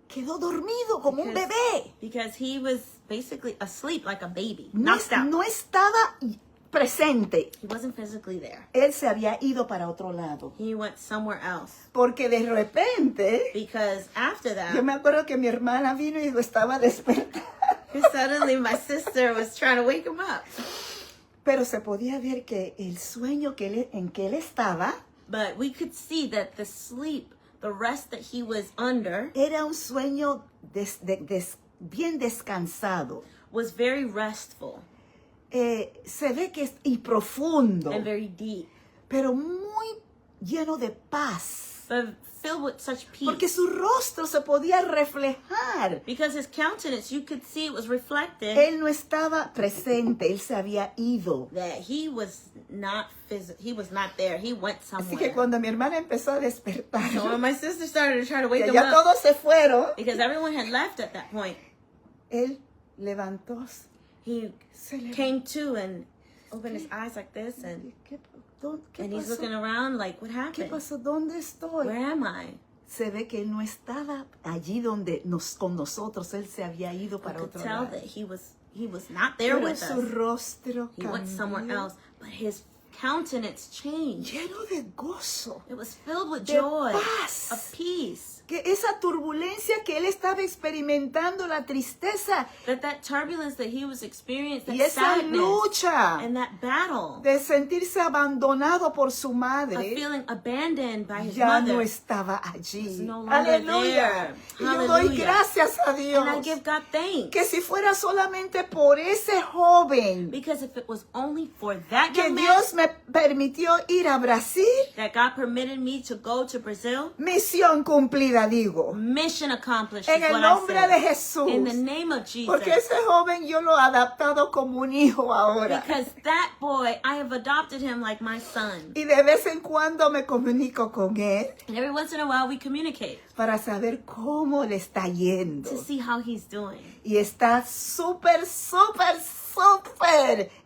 Quedó dormido como un bebé. Because he was basically asleep like a baby. No, Knocked out. no estaba presente. He wasn't physically there. Él se había ido para otro lado. He went somewhere else. Porque de repente, Because after yo that, me acuerdo que mi hermana vino y lo estaba despertando. suddenly my sister was trying to wake him up. Pero se podía ver que el sueño en que él estaba But we could see that the sleep, the rest that he was under, era un sueño bien descansado. was very restful Se ve que es y profundo, and very deep, pero muy lleno de paz. but filled with such Porque peace. su rostro se podía reflejar. Because his countenance, you could see it was reflected Él no estaba presente, él se había ido. that he was not there. He went Así que somewhere. cuando mi hermana empezó a despertar, So when my sister started to try to wake que him ya up, todos se fueron, because everyone had left at that point, él levantó, he se levantó. came to and opened his eyes like this, and ¿Qué he's pasó? looking around like, what ¿Qué happened? pasó? ¿Dónde estoy? Where am I? Se ve que él no estaba allí con nosotros, él se había ido I para could otro tell lado. that he was not there Pero with su us. rostro He went somewhere cambió, else, but his countenance changed. lleno de gozo, It was filled with de joy, paz. of peace. Que esa turbulencia que él estaba experimentando, la tristeza That turbulence that he was experiencing, y that esa sadness, lucha and that battle de sentirse abandonado por su of madre, feeling abandoned by his ya no mother. estaba allí. was no longer Aleluya. there. Y yo doy Hallelujah. gracias a Dios. And I give God thanks. Que si fuera solamente por ese joven Because if it was only for that que young man Dios me permitió ir a Brasil, that God permitted me to go to Brazil, misión cumplida, digo. mission accomplished En is el what nombre I de say. Jesús. In the name of Jesus. Porque ese joven yo lo he adaptado como un hijo ahora. Because that boy, I have adopted him like my son. Y de vez en cuando me comunico con él And every once in a while we communicate para saber cómo le está yendo. to see how he's doing. Y está súper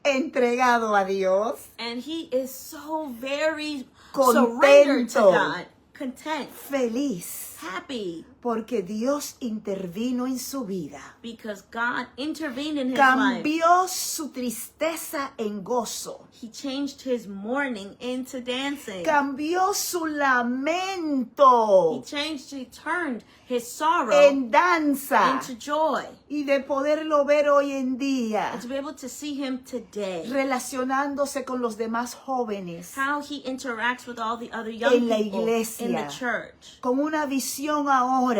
entregado a Dios. And he is so very surrendered to Contento. God. Content. Feliz. Happy. Porque Dios intervino en su vida. Because God intervened in his life. Cambió su tristeza en gozo. He changed his mourning into dancing. Cambió su He lamento turned his sorrow en danza. into joy. Y de poderlo ver hoy en día, And to be able to see him today. relacionándose con los demás jóvenes, How he interacts with all the other young En la people iglesia. in the church. con una visión ahora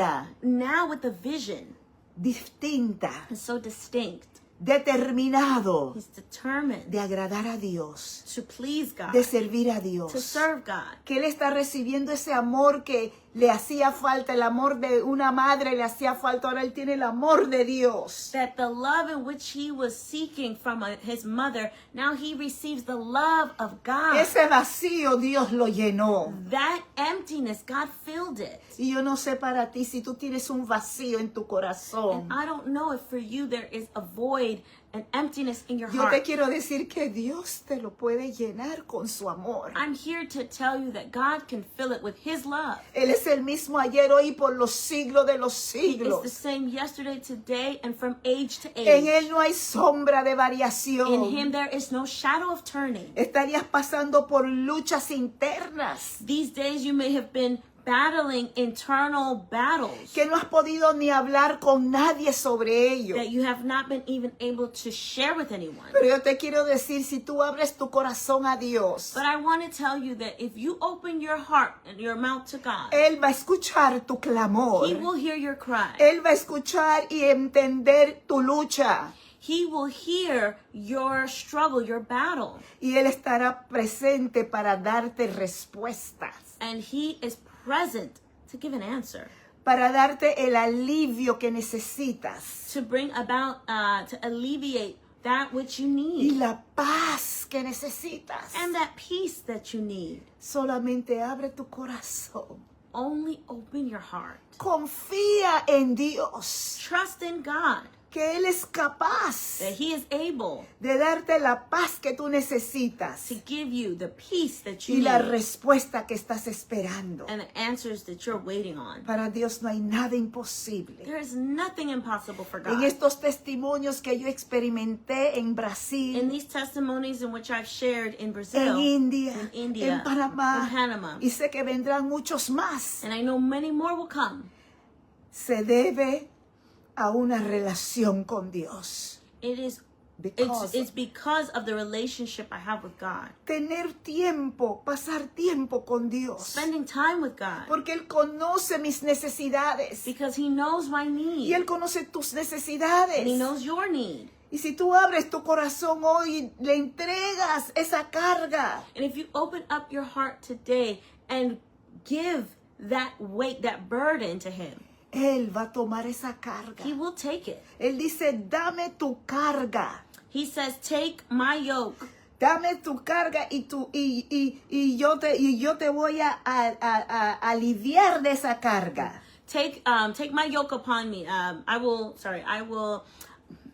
Now with a vision. distinta, It's so distinct. determinado He's determined de agradar a Dios, to please God. de servir a To Dios. serve God. Que Él está recibiendo ese amor que le hacía falta, el amor de una madre le hacía falta, ahora Él tiene el amor de Dios. That the love in which he was seeking from his mother, now he receives the love of God. Ese vacío Dios lo llenó. That emptiness, God filled it. Y yo no sé para ti si tú tienes un vacío en tu corazón. And I don't know if for you there is a void an emptiness in your Yo te heart. quiero decir que Dios te lo puede llenar con su amor. I'm here to tell you that God can fill it with His love. Él es el mismo ayer, hoy y por los siglos de los He is the siglos. same yesterday, today, and from age to En age. Él no hay sombra de In variación. Him there is no shadow of turning. Estarías pasando por luchas internas These days you may have been battling internal battles que no has podido ni hablar con nadie sobre ello. that you have not been even able to share with anyone. Pero yo te quiero decir, si tú abres tu corazón a Dios, But I want to tell you that if you open your heart and your mouth to God, Él va a escuchar tu clamor. He will hear your cry. Él va a escuchar y entender tu lucha. He will hear your struggle, your battle. Y Él estará presente para darte respuestas, And He is present to give an answer, para darte el alivio que necesitas to bring about, to alleviate that which you y need la paz que necesitas. and that peace that you need. Solamente abre tu corazón. Only open your heart. Confía en Dios, Trust in God que Él es capaz that He is able de darte la paz que tú necesitas to give you the peace that y you la need respuesta que estás esperando. and the answers that you're waiting on. Para Dios no hay nada imposible. There is nothing impossible for En God. estos testimonios que yo experimenté en In Brasil, these testimonies in which I've shared in en Brazil, India, in India, en Panamá, in Panama, y sé que vendrán muchos más, and I know many more will come, se debe a una relación con Dios. it's because of the relationship I have with God. Tener tiempo, pasar tiempo con Dios. Spending time with God, Porque Él conoce mis necesidades. because He knows my Y need Él conoce tus necesidades. and He knows your need. Y si tú abres tu corazón hoy y le entregas esa carga, And if you open up your heart today and give that weight, that burden to Him, Él va a tomar esa carga. He will take it. Él dice, dame tu carga. He says, take my yoke. Dame tu carga y yo te voy a aliviar de esa carga. Take my yoke upon me. I will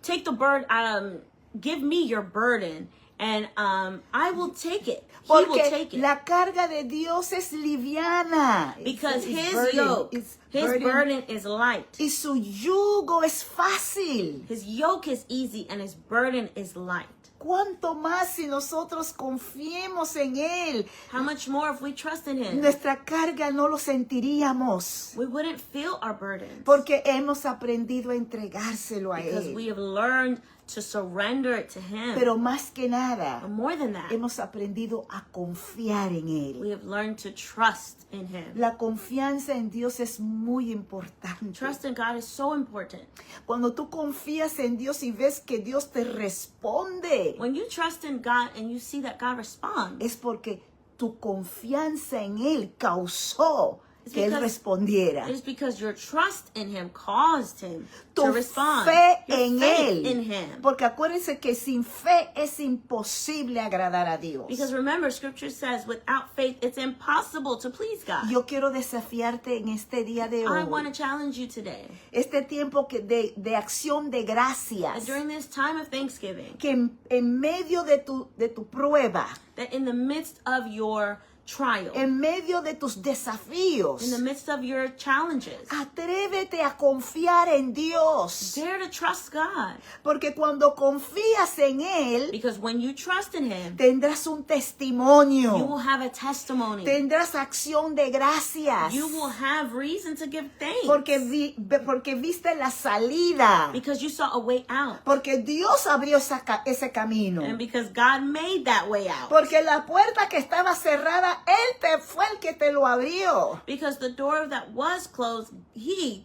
take the burden. Give me your burden, and I will take it. He will Porque take it. la carga de Dios es liviana. Because It's His burden. yoke, It's His burden is light. Y su yugo es fácil. His yoke is easy, and His burden is light. ¿Cuánto más si nosotros confiemos en Él? How much more if we trust in Him? Nuestra carga no lo sentiríamos. We wouldn't feel our burdens. Porque hemos aprendido a entregárselo a Because Él. we have learned to surrender it to Him. Pero más que nada, But more than that, hemos aprendido a confiar en Él. we have learned to trust in Him. La confianza en Dios es muy importante. Trust in God is so important. Cuando tú confías en Dios y ves que Dios te responde, When you trust in God and you see that God responds, es porque tu confianza en Él causó que Él respondiera. it is because your trust in Him caused Him Tu to respond. fe Your en faith Él. in Him. Porque acuérdense que sin fe es imposible agradar a Dios. Because remember, Scripture says, without faith, it's impossible to please God. Yo quiero desafiarte en este día de I want to hoy. challenge you today, Este tiempo de acción de that gracias. during this time of Thanksgiving, Que en medio de tu prueba, that in the midst of your trial, en medio de tus desafíos, in the midst of your challenges, atrévete a confiar en Dios. dare to trust God. Porque cuando confías en Él, Because when you trust in Him, tendrás un you will testimonio. have a testimony. Tendrás acción de gracias. You will have reason to give thanks. Porque viste la salida. Because you saw a way out. Porque Dios abrió ese camino. And because God made that way out. Porque la puerta que estaba cerrada, Él fue el que te lo abrió. Because the door that was closed,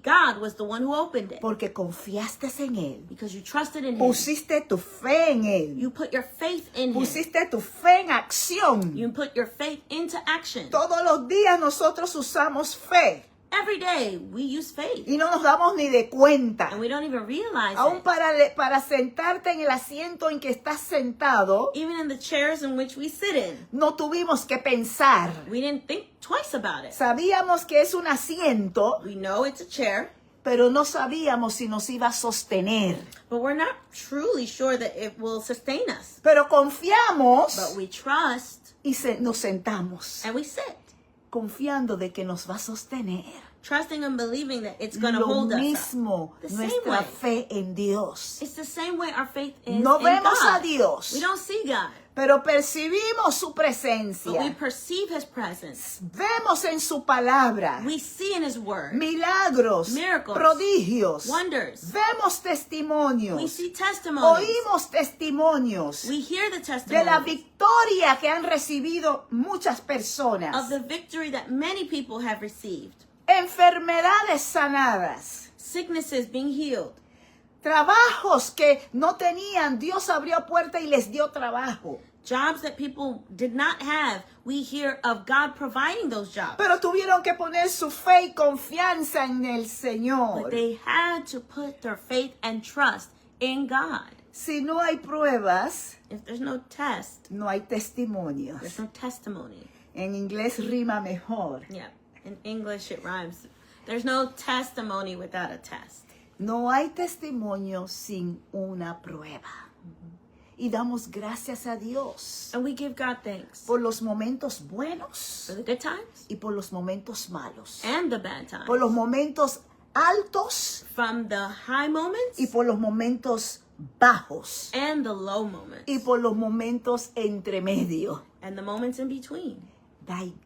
God was the one who opened it. Porque confiaste en Él. Because you trusted in Him. Pusiste tu fe en Él. You put your faith in Him. Pusiste tu fe en acción. You put your faith into action. Todos los días nosotros usamos fe. Every day we use faith. Y no nos damos ni de cuenta. And we don't even realize Aún it. para sentarte en el asiento en que estás sentado, Even in the chairs in which we sit in, no tuvimos que pensar. we didn't think twice about it. Sabíamos que es un asiento We know it's a chair. pero no sabíamos si nos iba a sostener. But we're not truly sure that it will sustain us. Pero confiamos But we trust y nos sentamos, and we sit, confiando de que nos va a sostener. trusting and believing that it's going to Lo hold us up. mismo The same nuestra way. fe en Dios. It's the same way our faith is No in vemos God. a Dios, We don't see God, pero percibimos su but we presencia. perceive His presence. Vemos en su palabra We see in His Word milagros, Miracles, prodigios. wonders. Vemos We testimonios, see testimonies. oímos testimonios We hear the de la testimonies victoria que han recibido muchas of personas. the victory that many people have received. Enfermedades sanadas, Sicknesses being healed. trabajos que no tenían, Dios abrió puerta y les dio trabajo. Jobs that people did not have. We hear of God providing those jobs. Pero tuvieron que poner su fe y confianza en el Señor. But they had to put their faith and trust in God. Si no hay pruebas, If there's no test, no hay testimonios. there's no testimony. En inglés rima mejor. Yeah, in English it rhymes. There's no testimony without a test. No hay testimonio sin una prueba. Y damos gracias a Dios And we give God thanks por los momentos buenos for the good times y por los momentos malos. and the bad times. Por los momentos altos From the high moments y por los momentos bajos. and the low moments. Y por los momentos entre medio. And the moments in between.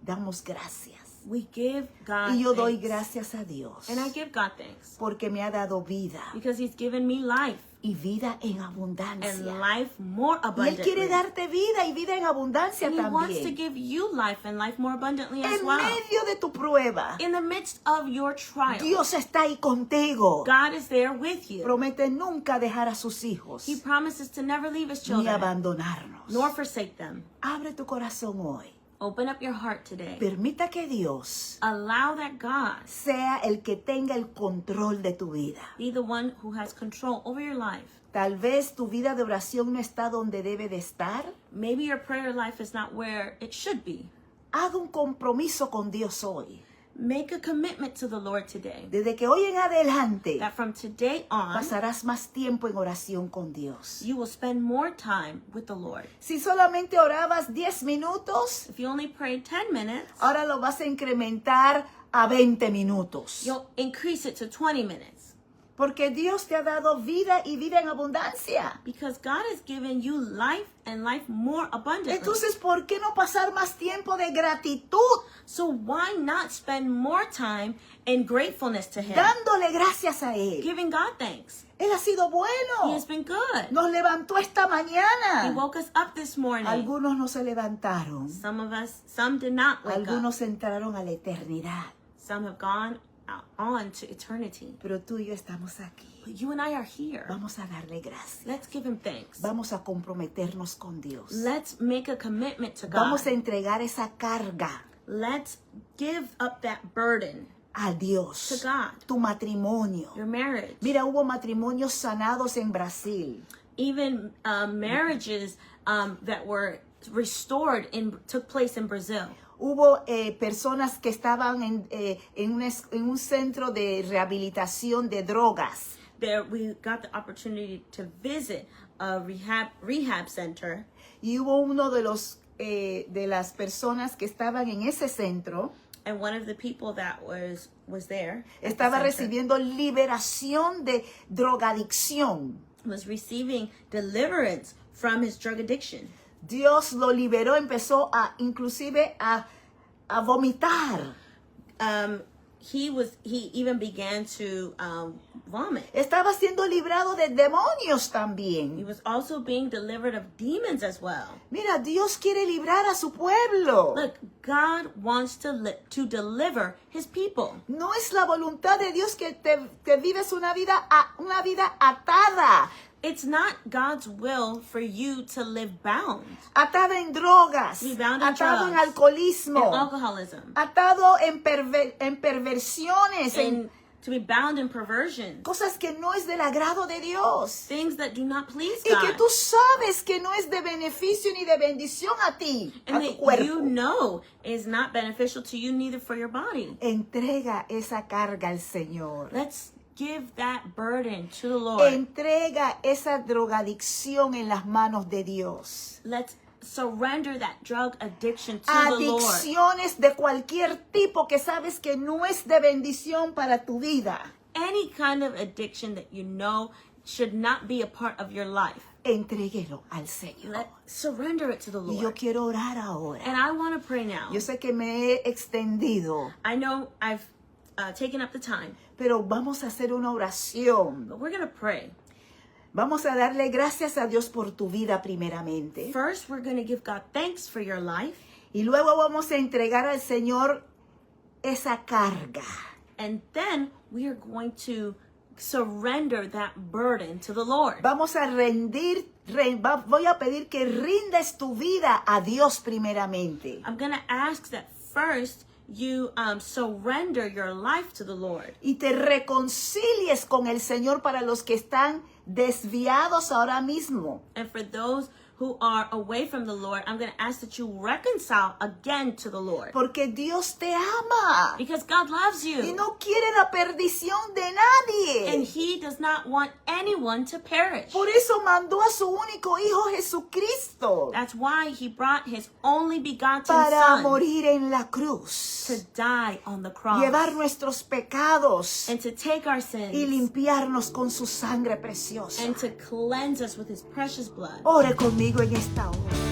Damos gracias. We give God Y yo doy thanks. gracias a Dios And I give God thanks porque me ha dado vida because He's given me life y vida en and abundancia. life more Y Él quiere abundantly. darte vida y vida en abundancia He wants to también. give you life and life more abundantly as En well. medio de tu prueba, In the midst of your trial, Dios está ahí contigo. God is there with you. Promete nunca dejar a sus hijos He promises to never leave His ni children abandonarnos. nor forsake them. Abre tu corazón hoy. Open up your heart today. Permita que Dios Allow that God sea el que tenga el control de tu vida. be the one who has control over your life. Tal vez tu vida de oración no está donde debe de estar. Maybe your prayer life is not where it should be. Haga un compromiso con Dios hoy. Make a commitment to the Lord today Desde que hoy en adelante that from today on, pasarás más tiempo en oración con Dios. you will spend more time with the Lord. Si solamente orabas 10 minutos, If you only pray 10 minutes, ahora lo vas a incrementar a 20 minutos. you'll increase it to 20 minutes. Porque Dios te ha dado vida y vida en abundancia. Because God has given you life and life more abundantly. Entonces, ¿por qué no pasar más tiempo de gratitud? So why not spend more time in gratefulness to Him? Dándole gracias a Él. Giving God thanks. Él ha sido He bueno. has been good. Nos levantó esta He mañana. woke us up this morning. Algunos no se levantaron. Some did not wake up. Algunos entraron a la eternidad. Some have gone on to eternity. Pero tú y yo estamos aquí. But you and I are here. Vamos a darle gracias. Let's give Him thanks. Vamos a comprometernos con Dios. Let's make a commitment to God. Vamos a entregar esa carga Let's give up that burden a to Dios. God. Tu matrimonio. Your marriage. Mira, hubo matrimonios sanados en Brasil. Even marriages that were restored took place in Brazil. Hubo personas que estaban en un centro de rehabilitación de drogas. There we got the opportunity to visit a rehab center. Y hubo uno de las personas que estaban en ese centro, And one of the people that was there at the estaba center recibiendo liberación de drogadicción. was receiving deliverance from his drug addiction. Dios lo liberó, empezó inclusive a vomitar. He even began to vomit. Estaba siendo librado de demonios He también. was also being delivered of demons as well. Mira, Dios quiere librar a su pueblo. Look, God wants to deliver His people. No es la voluntad de Dios que te vives una vida atada. It's not God's will for you to live bound, Atada en drogas, To be bound in atado en drugs, in alcoholismo, alcoholism, atado en perversiones, en and to be bound in perversion, cosas que no es del agrado de Dios. things that do not please Y que God, tú sabes que no es de beneficio ni de bendición a ti, and a tu that cuerpo. you know is not beneficial to you, neither for your body. Entrega esa carga al Señor. Let's give that burden to the Lord. Entrega esa drogadicción en las manos de Dios. Let's surrender that drug addiction to the Lord. Adicciones de cualquier tipo que sabes que no es de bendición para tu vida. Any kind of addiction that you know should not be a part of your life. Entréguelo al Señor. Surrender it to the Y yo Lord. quiero orar ahora. And I want to pray now. Yo sé que me he extendido, I know I've taken up the time, pero vamos a hacer una oración. but we're going to pray. Vamos a darle gracias a Dios por tu vida primeramente. First, we're going to give God thanks for your life. Y luego vamos a entregar al Señor esa carga. And then we are going to surrender that burden to the Lord. Vamos a voy a pedir que rindas tu vida a Dios primeramente. I'm going to ask that first you surrender your life to the Lord. Y te reconcilies con el Señor para los que están desviados ahora mismo. And for those who are away from the Lord, I'm going to ask that you reconcile again to the Lord. Porque Dios te ama. Because God loves Y you. no quiere la perdición de nadie. And He does not want anyone to perish. Por eso mandó a su único Hijo Jesucristo That's why He brought His only begotten para Son morir en la cruz, to die on the cross llevar nuestros pecados and to take our y sins limpiarnos con su sangre preciosa. and to cleanse us with His precious blood. Ore conmigo en esta hora.